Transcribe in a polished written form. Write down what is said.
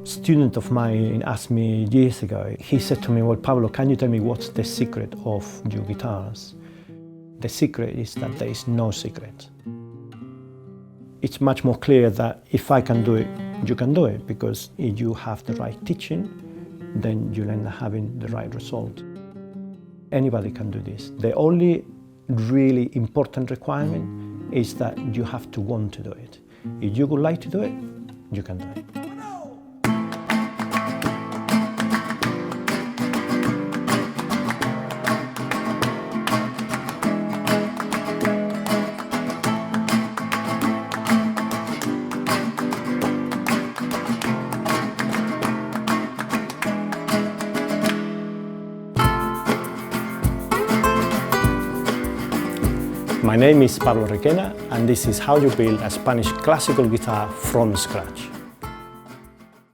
student of mine asked me years ago, he said to me, well, Pablo, can you tell me what's the secret of your guitars? The secret is that there is no secret. It's much more clear that if I can do it, you can do it, because if you have the right teaching, then you'll end up having the right result. Anybody can do this. The only really important requirement is that you have to want to do it. If you would like to do it, you can do it. My name is Pablo Requena, and this is how you build a Spanish classical guitar from scratch.